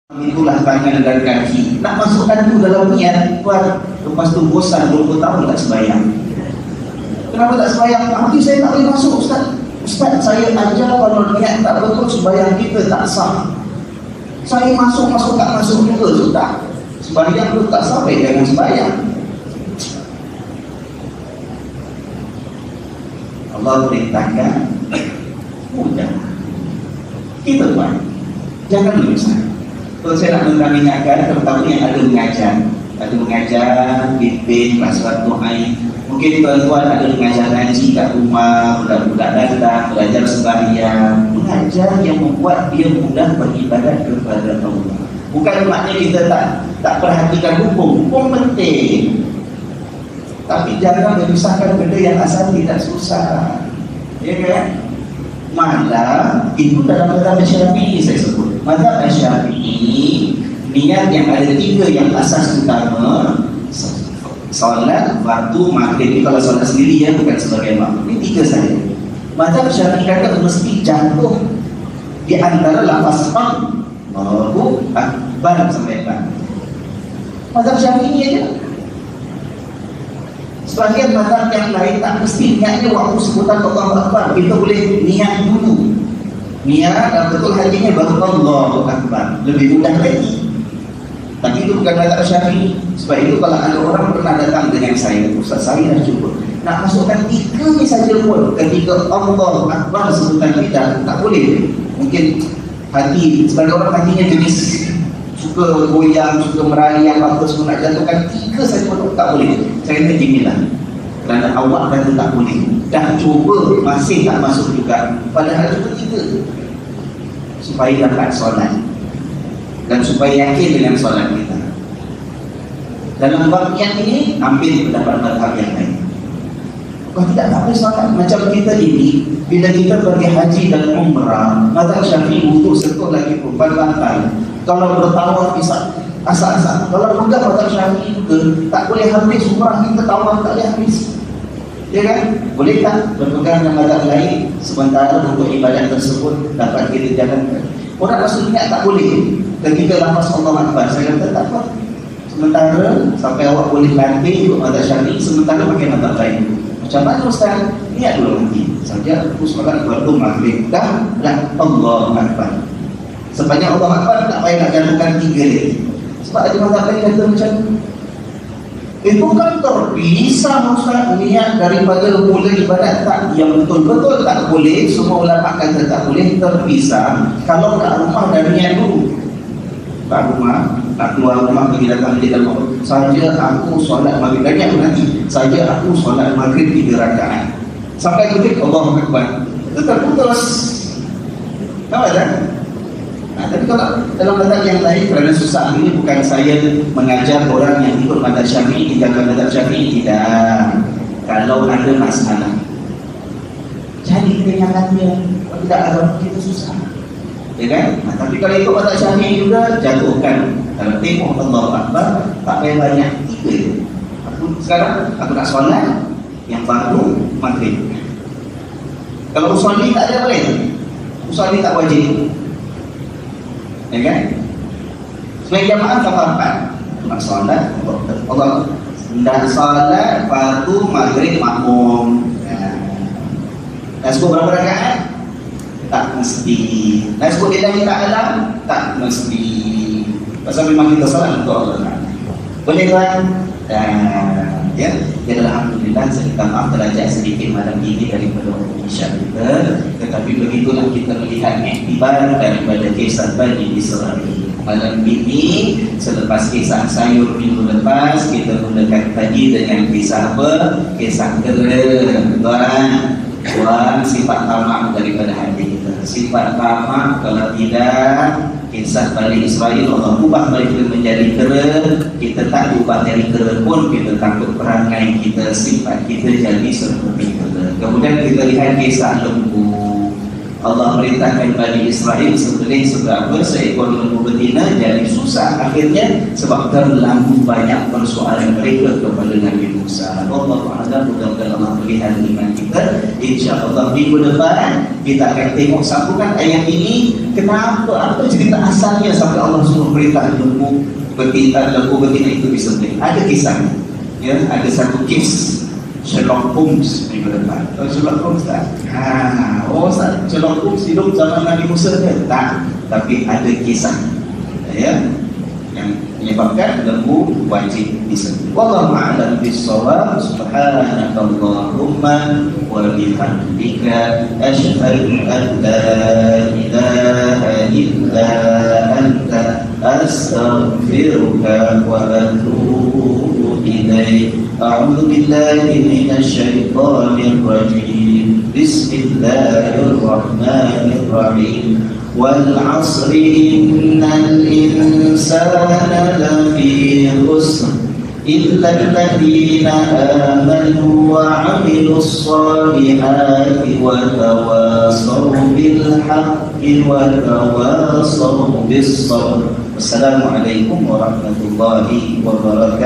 Itulah tangan dan kaki. Nak masukkan tu dalam niat, buat lepas tu bosan 20 tahun tak sembahyang. Kenapa tak sembahyang? Nanti saya tak boleh masuk, Ustaz. Ustaz, saya ajar kalau niat tak betul sembahyang kita tak sah. Saya masuk tak masuk juga sudah. Sembahyang tu tak sampai dengan sembahyang. Allah perintahkan mudah. Kita buat. Jangan menyusah. Kalau saya nak mengingatkan, terutama yang ada mengajar, bimbing, kelas Tuhan. Mungkin tuan-tuan ada mengajar ngaji kat rumah, budak-budak datang, belajar sembahyang. Mengajar yang membuat dia mudah beribadat kepada Allah. Bukan maknanya kita tak perhatikan hukum penting. Tapi jangan menyusahkan benda yang asal tidak susah. Ya kan? Malah itu dalam mazhab Syafi'i saya sebut. Mazhab Syafi'i niat yang ada 3 yang asas utama: solat, waktu, maghrib. Kalau solat sendiri ya, bukan sebagai makmum. Ini 3 saja. Mazhab Syafi'i kata mesti jatuh di antara lafaz Allahu Akbar sampai kan. Mazhab Syafi'i aja. Sebagian mazhab yang lain tak mesti niatnya waktu sebutan Allahu Akbar. Kita boleh niat dulu. Niat dan betul hatinya baru Allahu Akbar. Lebih mudah lagi. Tapi itu bukan mazhab Syafi'i. Sebab itu kalau ada orang pernah datang dengan saya, Ustaz, saya dah cuba nak masukkan 3 ni saja pun, ketika Allahu Akbar sebutan kita tak boleh. Mungkin hati, sebagai orang hatinya jenis suka goyang, suka meraih, apa-apa semua nak jatuhkan 3 saja pun tak boleh. Saya kata ginilah, kerana awak kata tak boleh, dah cuba masih tak masuk juga, padahal cuba 3 supaya dapat solat dan supaya yakin dengan solat kita. Dalam bab yang ini ambil pendapat mazhab yang lain. Kalau tidak tak boleh solat. Macam kita ini, bila kita pergi haji dan umrah, mazhab Syafi'i untuk sentuh lagi perempuan bantal. Kalau bertawaf bisa asal-asal. Kalau bukan mazhab Syafi'i juga, tak boleh habis umrah kita, tawaf tak boleh habis. Ya kan? Boleh tak berpegang dengan mazhab lain sementara untuk ibadat tersebut dapat kita jalankan? Orang maksudnya tak boleh. Ketika lafaz Allah Akbar, saya kata tak apa. Sementara sampai awak boleh latih untuk mazhab Syafi'i, sementara pakai mazhab lain. Macam mana Ustaz? Niat dulu nanti. Saja aku solat waktu maghrib dah Allah Akbar. Sebanyak Allah Akbar tak payah nak jatuhkan 3 lagi. Sebab ada mazhab lain kata macam itu kan terpisah Ustaz, niat daripada mula ibadat tak, yang betul-betul tak boleh. Semua ulama kata tak boleh, terpisah. Kalau kat rumah dah niat dulu, kat rumah, nak keluar rumah pergi datang masjid al-Qur'an, saja aku solat maghrib, banyak nanti saja aku solat maghrib 3 rakaat sampai ketik Allahu Akbar, itu terputus. Tahu tak? Tapi kalau dalam mazhab yang lain, kerana susah, ini bukan saya mengajar orang yang ikut mazhab Syafi'i tinggalkan mazhab Syafi'i, tidak. Kalau ada masalah, jadi kenyangkan dia. Kalau tidak agama kita susah, ya kan? Tapi kalau ikut mazhab Syafi'i juga, jatuhkan dalam tempoh Allahu Akbar, tak payah banyak 3 itu. Sekarang aku nak solat yang baru maghrib. Kalau usolli tak ada boleh, usolli tak wajib, ya kan? Sebagai jamaah tak apa-apa. Nak solat Allah dan solat fardu maghrib makmum. Dah sebut berapa rakaat? Tak mesti. Dah sebut lillahi ta'ala? Tak mesti. Pasal memang kita solat untuk Allah. Boleh kan? Ya, jadi alhamdulillah sedikit maaf terajak sedikit malam ini daripada Indonesia kita. Tetapi begitulah kita melihat iktibar daripada kisah Bani Israel. Malam ini selepas kisah sayur minggu lepas, kita mulakan tadi dengan kisah apa? Kisah kera. Tuan sifat tamak daripada hati kita. Sifat tamak kalau tidak, kisah Bani Israel Allah ubah mereka menjadi kera. Kita tak ubah dari kera pun, kita takut perangai kita, sifat kita jadi seperti kera. Kemudian kita lihat kisah lembu. Allah perintahkan Bani Israel sembelih seberapa seekor lembu betina jadi susah akhirnya sebab terlalu banyak persoalan mereka kepada Nabi Musa. Allah Ta'ala mudah-mudahan Allah melihat iman kita. InsyaAllah minggu depan kita akan tengok sambungan ayat ini. Kenapa, apa cerita asalnya sampai Allah suruh perintah lembu betina itu disembelih. Ada kisahnya, ya, ada satu kes Sherlock Holmes minggu depan. Sherlock Holmes tak? Sherlock Holmes hidup zaman Nabi Musa ke? Tak, tapi ada kisah, ya, yang menyebabkan lembu wajib disembelih. Wallahu a'lam bis-shawab. Subhanakallahumma wa bihamdika asyhadu an la ilaha illa anta astaghfiruka wa atubu ilaik. A'udzu billahi minasy syaithanir rajim. Bismillahirrahmanirrahim. Wal 'asri innal insana lafi khusr illa alladziina aamanu wa 'amilus shalihati wa tawassaw bil haqqi wa tawassaw bis sabr. Wassalamualaikum warahmatullahi wabarakatuh.